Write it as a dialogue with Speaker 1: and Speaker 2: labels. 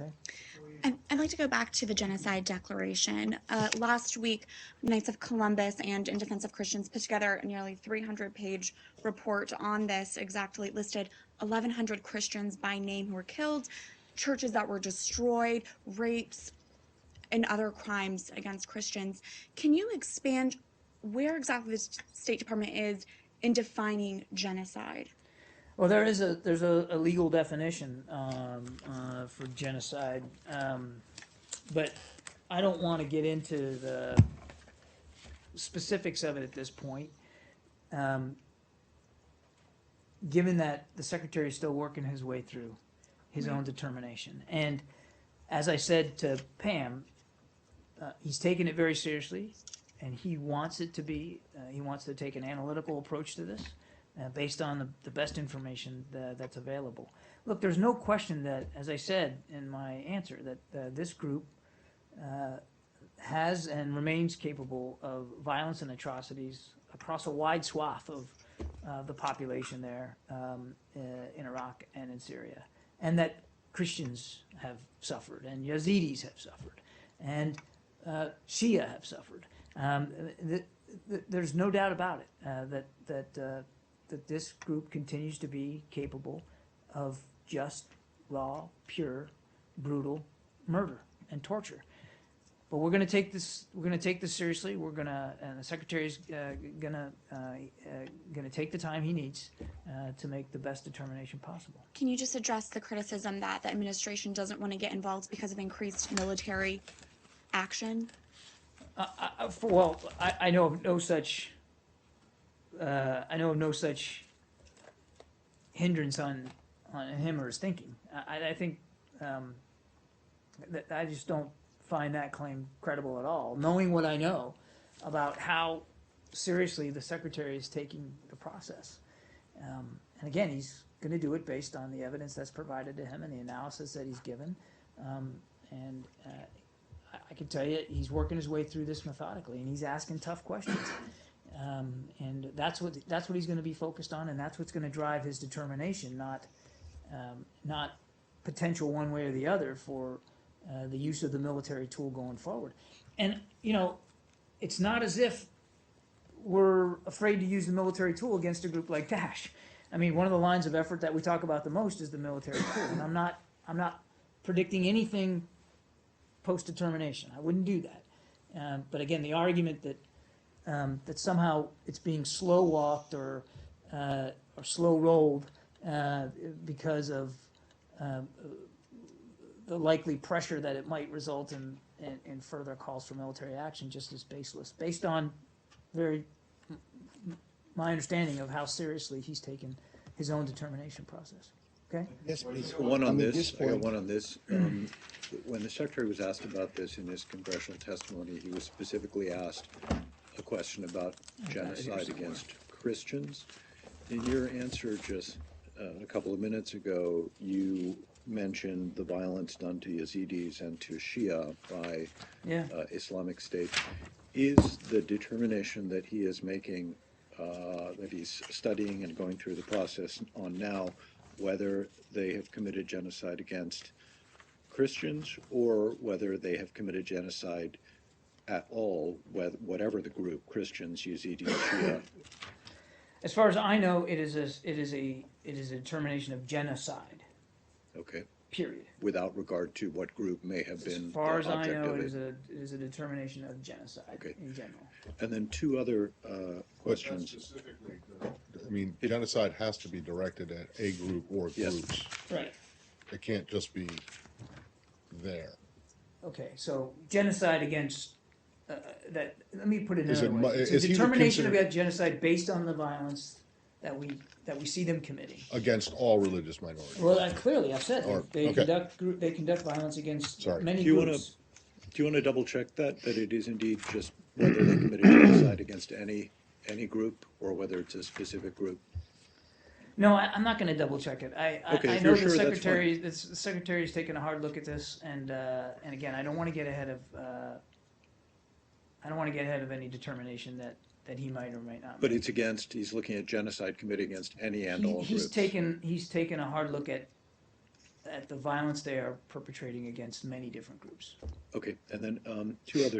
Speaker 1: Okay.
Speaker 2: I'd like to go back to the Genocide Declaration. Last week, Knights of Columbus and In Defense of Christians put together a nearly 300-page report on this. Exactly, it listed 1,100 Christians by name who were killed, churches that were destroyed, rapes, and other crimes against Christians. Can you expand where exactly the State Department is in defining genocide?
Speaker 1: Well, there's a legal definition for genocide, but I don't want to get into the specifics of it at this point, given that the Secretary is still working his way through his own determination. And as I said to Pam, he's taken it very seriously, and he wants it to be, he wants to take an analytical approach to this. Based on the best information that's available. Look, there's no question that, as I said in my answer, that this group has and remains capable of violence and atrocities across a wide swath of the population there in Iraq and in Syria, and that Christians have suffered, and Yazidis have suffered, and Shia have suffered. There's no doubt about it that this group continues to be capable of just, raw, pure, brutal murder and torture. But we're going to take this. We're going to take this seriously. We're going to, and the Secretary's going to take the time he needs to make the best determination possible.
Speaker 2: Can you just address the criticism that the administration doesn't want to get involved because of increased military action?
Speaker 1: I know of no such. I know of no such hindrance on him or his thinking. I think that I just don't find that claim credible at all, knowing what I know about how seriously the Secretary is taking the process. And again, he's going to do it based on the evidence that's provided to him and the analysis that he's given. And I can tell you, he's working his way through this methodically, and he's asking tough questions. And that's what he's going to be focused on, and that's what's going to drive his determination, not potential one way or the other for the use of the military tool going forward. And you know, it's not as if we're afraid to use the military tool against a group like Daesh. I mean, one of the lines of effort that we talk about the most is the military tool, and I'm not predicting anything post-determination. I wouldn't do that. But again, the argument that that somehow it's being slow walked or slow rolled because of the likely pressure that it might result in further calls for military action just is baseless, based on my understanding of how seriously he's taken his own determination process. Okay?
Speaker 3: Yes, please.
Speaker 4: One on this. I got one on this. When the Secretary was asked about this in his congressional testimony, he was specifically asked a question about genocide against Christians. In your answer just a couple of minutes ago, you mentioned the violence done to Yazidis and to Shia by Islamic State. Is the determination that he is making, that he's studying and going through the process on now, whether they have committed genocide against Christians or whether they have committed genocide at all, whatever the group, Christians, Yazidis, Shia?
Speaker 1: As far as I know, it is a determination of genocide.
Speaker 4: Okay.
Speaker 1: Period.
Speaker 4: Without regard to what group may have been
Speaker 1: As far as
Speaker 4: the
Speaker 1: I
Speaker 4: object
Speaker 1: know,
Speaker 4: of
Speaker 1: it is a determination of genocide in general.
Speaker 4: And then two other questions.
Speaker 3: Specifically, I mean, genocide has to be directed at a group or groups.
Speaker 1: Right.
Speaker 3: It can't just be there.
Speaker 1: Okay, so genocide against that. Let me put it another way. It's a
Speaker 3: is he
Speaker 1: determination
Speaker 3: consider-
Speaker 1: about genocide based on the violence that we see them committing
Speaker 3: Against all religious minorities.
Speaker 1: Well, clearly, I've said
Speaker 3: Or-
Speaker 1: they
Speaker 3: okay.
Speaker 1: conduct violence against
Speaker 3: Sorry.
Speaker 1: many
Speaker 4: Do you
Speaker 1: groups.
Speaker 4: Do you want to double check that it is indeed just whether they committed genocide against any group or whether it's a specific group?
Speaker 1: No, I'm not going to double check it. I
Speaker 4: if
Speaker 1: know
Speaker 4: you're
Speaker 1: the
Speaker 4: sure, that's
Speaker 1: secretary. The secretary's taken a hard look at this, and again, I don't want to get ahead of any determination that he might or might not.
Speaker 4: But it's against. He's looking at genocide committed against any and all
Speaker 1: He's
Speaker 4: groups.
Speaker 1: taken a hard look at at the violence they are perpetrating against many different groups.
Speaker 4: Okay, and then two other